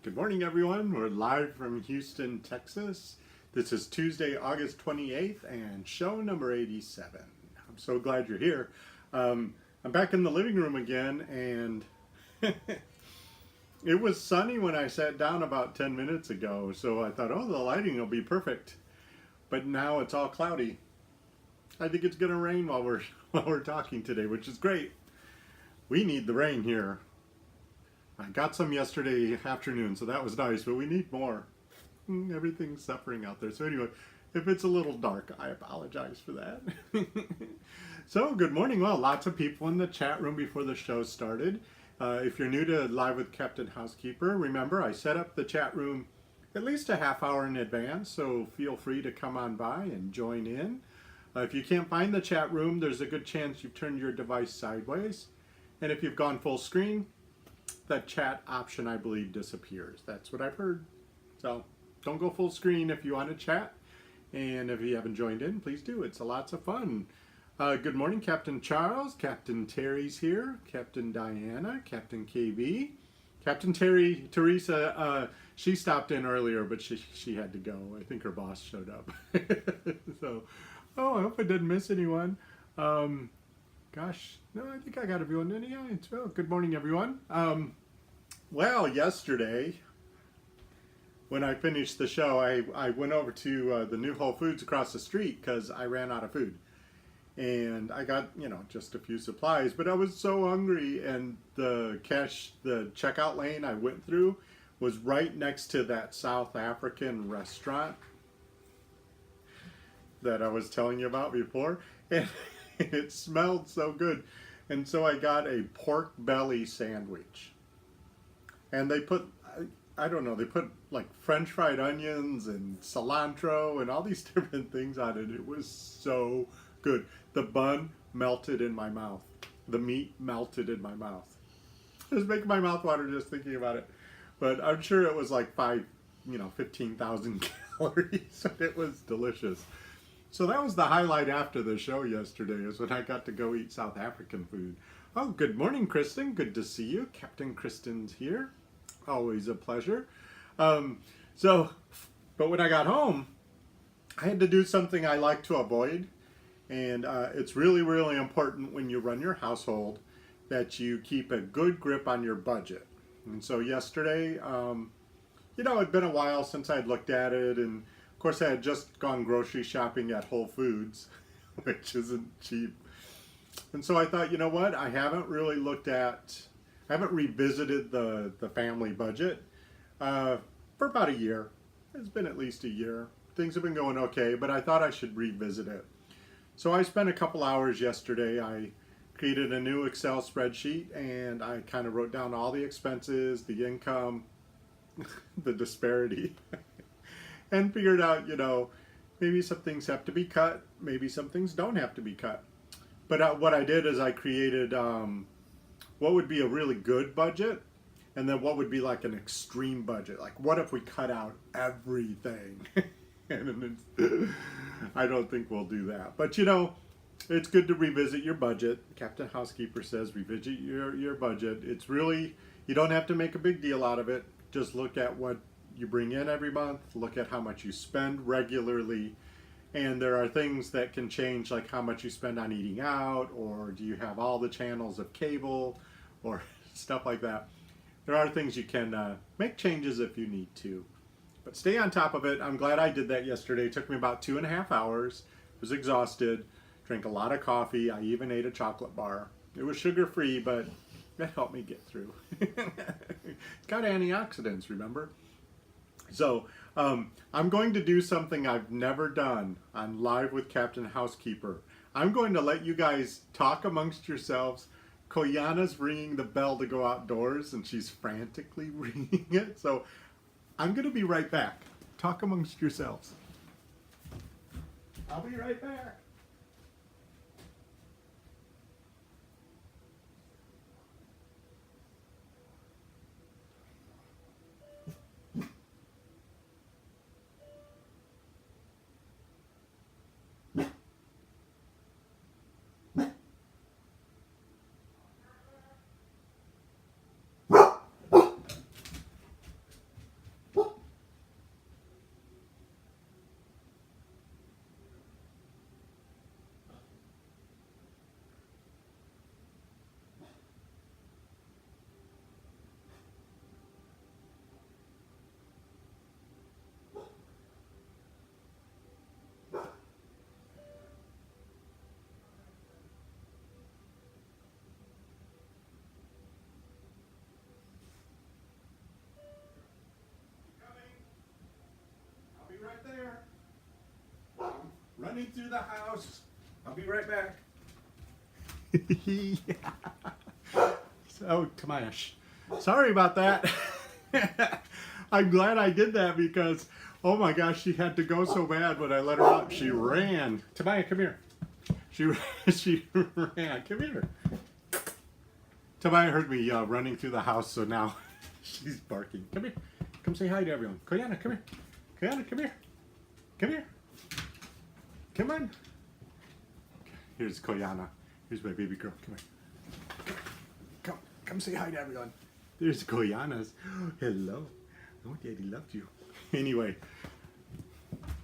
Good morning, everyone. We're live from Houston, Texas. This is Tuesday, August 28th, and show number 87. I'm so glad you're here. I'm back in the living room again, and it was sunny when I sat down about 10 minutes ago, so I thought, oh, the lighting will be perfect. But now it's all cloudy. I think it's going to rain while we're talking today, which is great. We need the rain here. I got some yesterday afternoon, so that was nice, but we need more. Everything's suffering out there. So anyway, if it's a little dark, I apologize for that. So good morning. Well, lots of people in the chat room before the show started. If you're new to Live with Captain Housekeeper, remember I set up the chat room at least a half hour in advance, so feel free to come on by and join in. If you can't find the chat room, there's a good chance you've turned your device sideways. And if you've gone full screen, that chat option, I believe, disappears. That's what I've heard. So don't go full screen if you want to chat. And if you haven't joined in, please do. It's lots of fun. Good morning, Captain Charles. Captain Terry's here. Captain Diana. Captain KB. Captain Teresa, she stopped in earlier, but she had to go. I think her boss showed up. So, I hope I didn't miss anyone. Gosh, no, I think I got everyone in here. Well, good morning, everyone. Well, yesterday, when I finished the show, I went over to the new Whole Foods across the street because I ran out of food. And I got, just a few supplies, but I was so hungry, and the checkout lane I went through was right next to that South African restaurant that I was telling you about before. And it smelled so good. And so I got a pork belly sandwich. And they put, I don't know, they put like French fried onions and cilantro and all these different things on it. It was so good. The bun melted in my mouth. The meat melted in my mouth. It was making my mouth water just thinking about it. But I'm sure it was like 15,000 calories. It was delicious. So that was the highlight after the show yesterday, is when I got to go eat South African food. Oh, good morning, Kristen. Good to see you. Captain Kristen's here. Always a pleasure. But when I got home, I had to do something I like to avoid. And it's really, really important when you run your household that you keep a good grip on your budget. And so yesterday, it'd been a while since I'd looked at it, and of course, I had just gone grocery shopping at Whole Foods, which isn't cheap. And so I thought, you know what? I haven't revisited the family budget for about a year. It's been at least a year. Things have been going okay, but I thought I should revisit it. So I spent a couple hours yesterday. I created a new Excel spreadsheet, and I kind of wrote down all the expenses, the income, the disparity. And figured out, maybe some things have to be cut, maybe some things don't have to be cut. But what I did is I created what would be a really good budget, and then what would be like an extreme budget. Like, what if we cut out everything? And I don't think we'll do that. But, it's good to revisit your budget. Captain Housekeeper says revisit your budget. It's really, you don't have to make a big deal out of it. Just look at what you bring in every month, look at how much you spend regularly, and there are things that can change, like how much you spend on eating out, or do you have all the channels of cable, or stuff like that. There are things you can make changes if you need to, but stay on top of it. I'm glad I did that yesterday. It took me about 2.5 hours. I was exhausted, drank a lot of coffee. I even ate a chocolate bar. It was sugar-free, but that helped me get through. It's got antioxidants, remember? So I'm going to do something I've never done on Live with Captain Housekeeper. I'm going to let you guys talk amongst yourselves. Koyana's ringing the bell to go outdoors, and she's frantically ringing it. So I'm going to be right back. Talk amongst yourselves. I'll be right back. running through the house. I'll be right back. Yeah. So, Tamash, sorry about that. I'm glad I did that because, oh my gosh, she had to go so bad when I let her out. She ran. Tamaya, come here. She ran. Come here. Tamaya heard me running through the house, so now she's barking. Come here. Come say hi to everyone. Koyana, come here. Koyana, come here. Come here. Come on. Here's Koyana. Here's my baby girl. Come here. Come say hi to everyone. There's Koyana's. Hello. Oh, Daddy loved you. Anyway,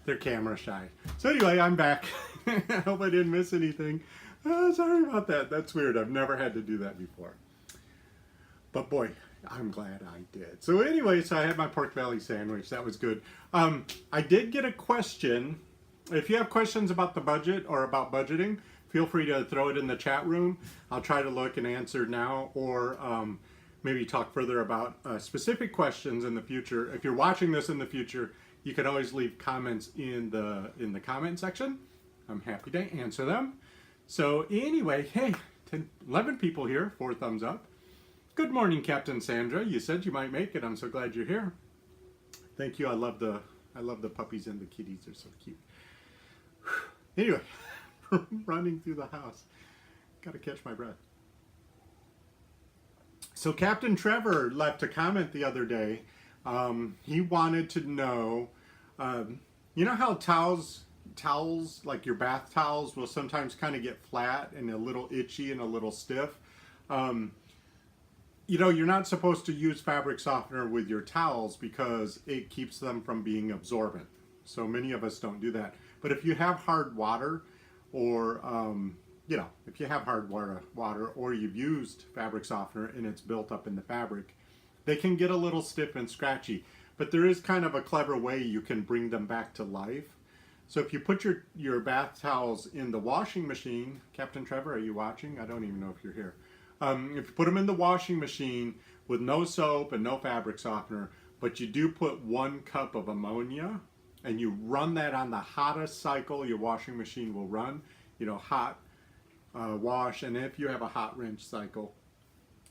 they're camera shy. So anyway, I'm back. I hope I didn't miss anything. Oh, sorry about that. That's weird. I've never had to do that before. But boy, I'm glad I did. So anyway, so I had my pork belly sandwich. That was good. I did get a question. If you have questions about the budget or about budgeting, feel free to throw it in the chat room. I'll try to look and answer now, or maybe talk further about specific questions in the future. If you're watching this in the future, you could always leave comments in the comment section. I'm happy to answer them. So anyway, hey, 11 people here, 4 thumbs up. Good morning, Captain Sandra. You said you might make it. I'm so glad you're here. Thank you. I love the puppies and the kitties. They're so cute. Anyway, running through the house. Gotta catch my breath. So Captain Trevor left a comment the other day. He wanted to know, you know how towels, like your bath towels, will sometimes kind of get flat and a little itchy and a little stiff. You know, you're not supposed to use fabric softener with your towels because it keeps them from being absorbent. So many of us don't do that. But if you have hard water, or you know, if you have hard water or you've used fabric softener and it's built up in the fabric, they can get a little stiff and scratchy. But there is kind of a clever way you can bring them back to life. So if you put your bath towels in the washing machine, Captain Trevor, are you watching? I don't even know if you're here. If you put them in the washing machine with no soap and no fabric softener, but you do put 1 cup of ammonia, and you run that on the hottest cycle your washing machine will run, you know, hot wash, and if you have a hot rinse cycle,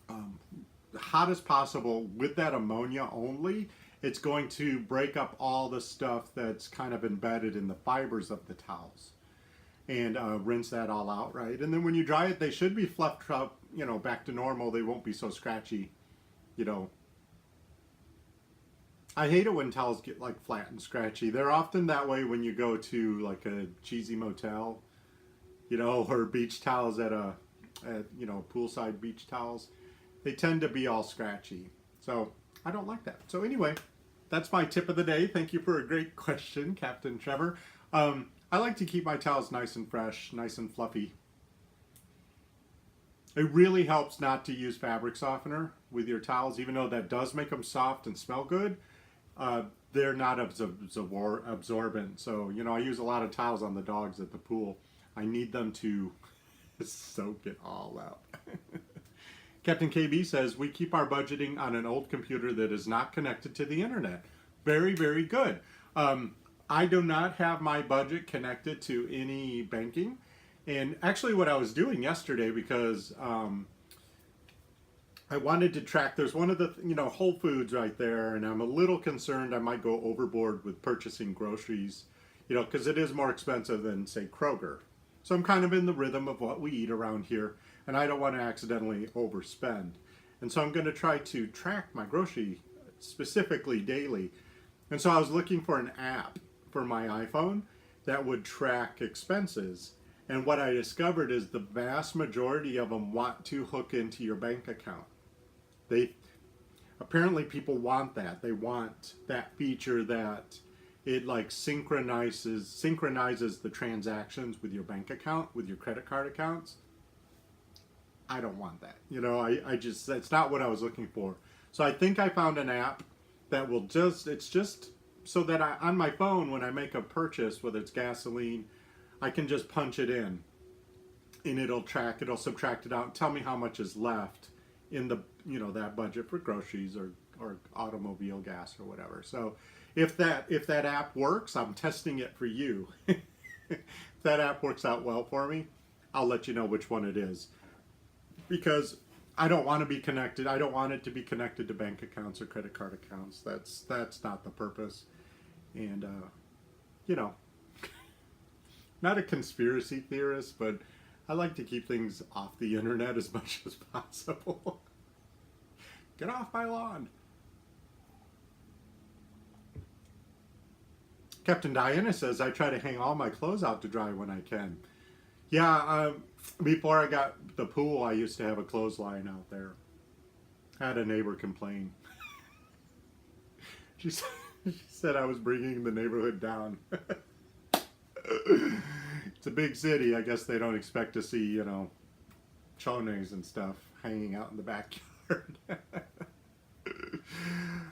the hottest possible with that ammonia only, it's going to break up all the stuff that's kind of embedded in the fibers of the towels, and rinse that all out, right? And then when you dry it, they should be fluffed up, you know, back to normal. They won't be so scratchy, you know. I hate it when towels get like flat and scratchy. They're often that way when you go to like a cheesy motel, you know, or beach towels at you know, poolside beach towels. They tend to be all scratchy. So I don't like that. So anyway, that's my tip of the day. Thank you for a great question, Captain Trevor. I like to keep my towels nice and fresh, nice and fluffy. It really helps not to use fabric softener with your towels, even though that does make them soft and smell good. They're not absorbent. So, you know, I use a lot of towels on the dogs at the pool. I need them to soak it all out. Captain KB says, we keep our budgeting on an old computer that is not connected to the internet. Very, very good. I do not have my budget connected to any banking. And actually what I was doing yesterday, because I wanted to track, there's one of the, you know, Whole Foods right there, and I'm a little concerned I might go overboard with purchasing groceries, you know, because it is more expensive than, say, Kroger. So I'm kind of in the rhythm of what we eat around here, and I don't want to accidentally overspend. And so I'm going to try to track my grocery specifically daily. And so I was looking for an app for my iPhone that would track expenses. And what I discovered is the vast majority of them want to hook into your bank account. Apparently people want that. They want that feature that it like synchronizes the transactions with your bank account, with your credit card accounts. I don't want that. You know, I just, that's not what I was looking for. So I think I found an app that will just, it's just so that on my phone, when I make a purchase, whether it's gasoline, I can just punch it in and it'll subtract it out and tell me how much is left in the, you know, that budget for groceries or automobile gas or whatever. So if that app works, I'm testing it for you. that app works out well for me, I'll let you know which one it is. Because I don't want to be connected. I don't want it to be connected to bank accounts or credit card accounts. That's not the purpose. And, you know, not a conspiracy theorist, but I like to keep things off the internet as much as possible. Get off my lawn. Captain Diana says, I try to hang all my clothes out to dry when I can. Yeah, before I got the pool, I used to have a clothesline out there. I had a neighbor complain. She said I was bringing the neighborhood down. It's a big city. I guess they don't expect to see, you know, chones and stuff hanging out in the backyard.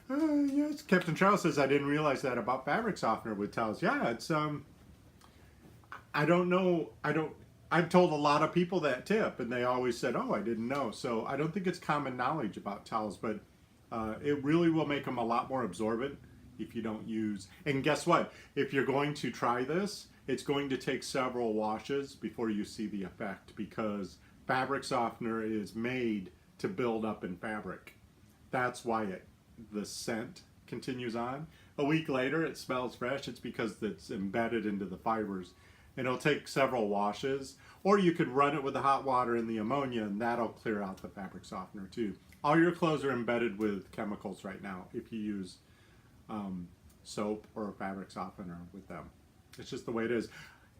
Yes, Captain Charles says, I didn't realize that about fabric softener with towels. Yeah, it's, I don't know, I've told a lot of people that tip, and they always said, oh, I didn't know. So I don't think it's common knowledge about towels, but it really will make them a lot more absorbent if you don't use. And guess what? If you're going to try this, it's going to take several washes before you see the effect, because fabric softener is made to build up in fabric. That's why the scent continues on. A week later, it smells fresh. It's because it's embedded into the fibers. And it'll take several washes, or you could run it with the hot water and the ammonia, and that'll clear out the fabric softener too. All your clothes are embedded with chemicals right now if you use soap or a fabric softener with them. It's just the way it is.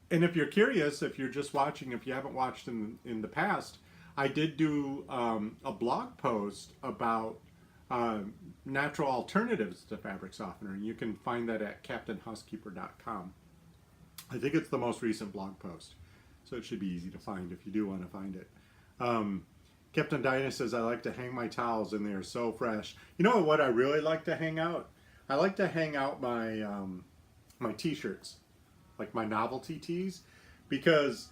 And if you're curious, if you're just watching, if you haven't watched in the past, I did do a blog post about natural alternatives to fabric softener, and you can find that at captainhousekeeper.com. I think it's the most recent blog post, so it should be easy to find if you do want to find it. Captain Diana says, I like to hang my towels and they are so fresh. You know what I really like to hang out? I like to hang out my my t-shirts, like my novelty tees, because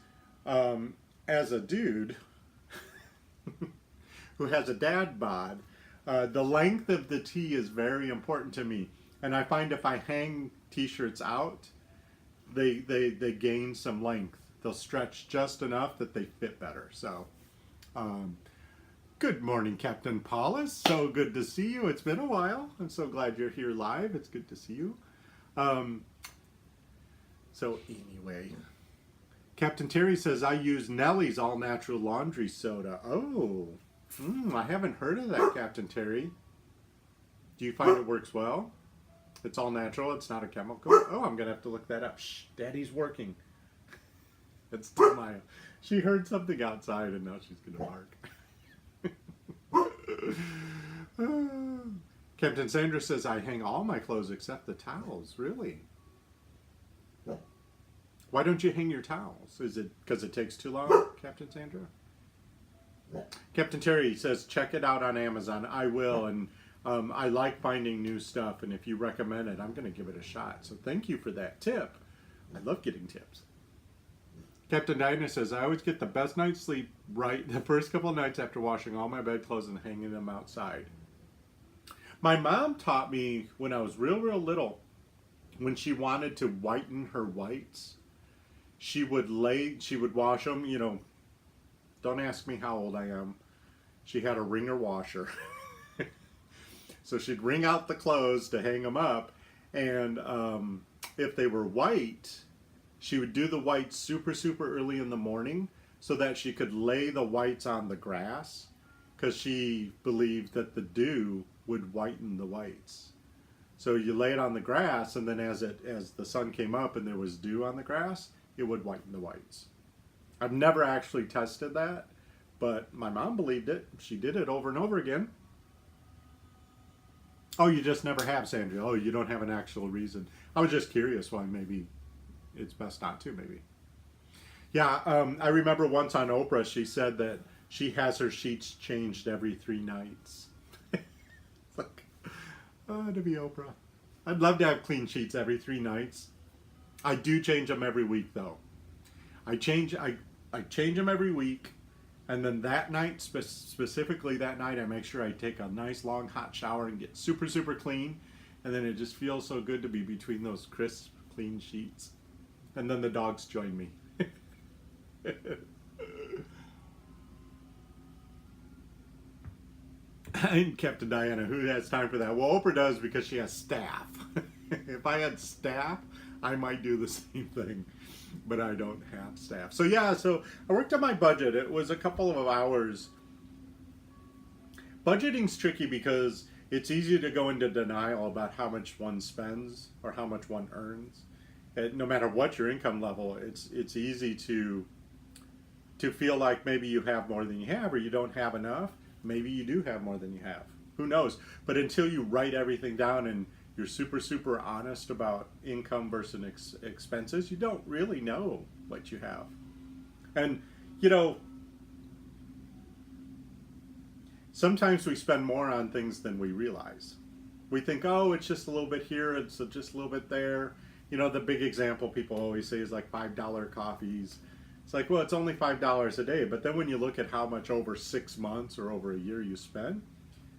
as a dude who has a dad bod, the length of the tee is very important to me. And I find if I hang t-shirts out, they gain some length. They'll stretch just enough that they fit better. So, good morning, Captain Paulus. So good to see you. It's been a while. I'm so glad you're here live. It's good to see you. So anyway, Captain Terry says, I use Nellie's all-natural laundry soda. Oh, I haven't heard of that, Captain Terry. Do you find it works well? It's all natural. It's not a chemical. Oh, I'm going to have to look that up. Shh, Daddy's working. It's Tamaya. She heard something outside and now she's going to bark. Captain Sandra says, I hang all my clothes except the towels. Really? Why don't you hang your towels? Is it because it takes too long, Captain Sandra? Captain Terry says, check it out on Amazon. I will, and I like finding new stuff, and if you recommend it, I'm going to give it a shot. So thank you for that tip. I love getting tips. Captain Diana says, I always get the best night's sleep right the first couple of nights after washing all my bedclothes and hanging them outside. My mom taught me when I was real little, when she wanted to whiten her whites, she would wash them, you know, don't ask me how old I am. She had a wringer washer. So she'd wring out the clothes to hang them up, and if they were white, she would do the whites super early in the morning so that she could lay the whites on the grass, because she believed that the dew would whiten the whites. So you lay it on the grass, and then as the sun came up and there was dew on the grass, it would whiten the whites. I've never actually tested that, but my mom believed it. She did it over and over again. Oh, you just never have, Sandra. Oh, you don't have an actual reason. I was just curious why maybe it's best not to, maybe. Yeah, I remember once on Oprah, she said that she has her sheets changed every 3 nights. It's like, oh, to be Oprah. I'd love to have clean sheets every 3 nights. I do change them every week, though. I change them every week, and then that night, specifically that night, I make sure I take a nice long hot shower and get super clean, and then it just feels so good to be between those crisp, clean sheets. And then the dogs join me. And Captain Diana, who has time for that? Well, Oprah does because she has staff. If I had staff, I might do the same thing, but I don't have staff. So yeah, so I worked on my budget. It was a couple of hours. Budgeting's tricky because it's easy to go into denial about how much one spends or how much one earns. And no matter what your income level, it's easy to feel like maybe you have more than you have or you don't have enough. Maybe you do have more than you have. Who knows? But until you write everything down and you're super honest about income versus expenses, you don't really know what you have. And, you know, sometimes we spend more on things than we realize. We think, oh, it's just a little bit here, it's just a little bit there. You know, the big example people always say is like $5 coffees. It's like, well, it's only $5 a day. But then when you look at how much over 6 months or over a year you spend,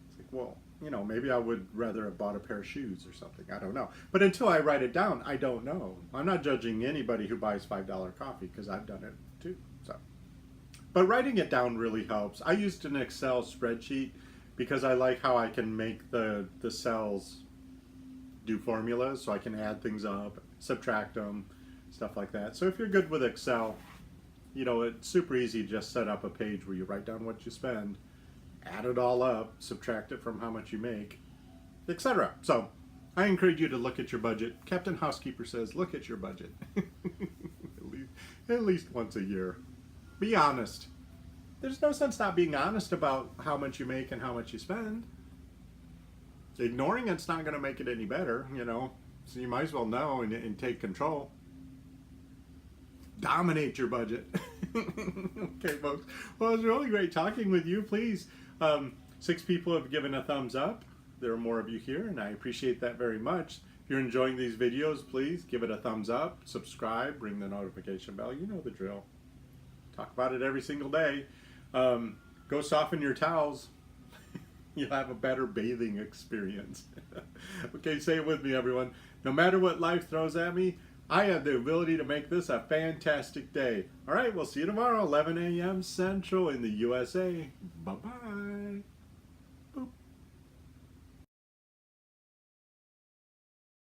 it's like, well, you know, maybe I would rather have bought a pair of shoes or something. I don't know. But until I write it down, I don't know. I'm not judging anybody who buys $5 coffee because I've done it too. So, but writing it down really helps. I used an Excel spreadsheet because I like how I can make the cells do formulas, so I can add things up, subtract them, stuff like that. So if you're good with Excel, you know, it's super easy to just set up a page where you write down what you spend, add it all up, subtract it from how much you make, etc. So I encourage you to look at your budget. Captain Housekeeper says, look at your budget. at least once a year. Be honest. There's no sense not being honest about how much you make and how much you spend. Ignoring it's not going to make it any better, you know. So you might as well know and take control. Dominate your budget. Okay, folks. Well, it was really great talking with you. Please, 6 people have given a thumbs up. There are more of you here, and I appreciate that very much. If you're enjoying these videos, please give it a thumbs up, subscribe, ring the notification bell. You know the drill. Talk about it every single day. Go soften your towels. You'll have a better bathing experience. Okay, say it with me, everyone. No matter what life throws at me, I have the ability to make this a fantastic day. All right, we'll see you tomorrow, 11 a.m. Central in the USA. Bye-bye.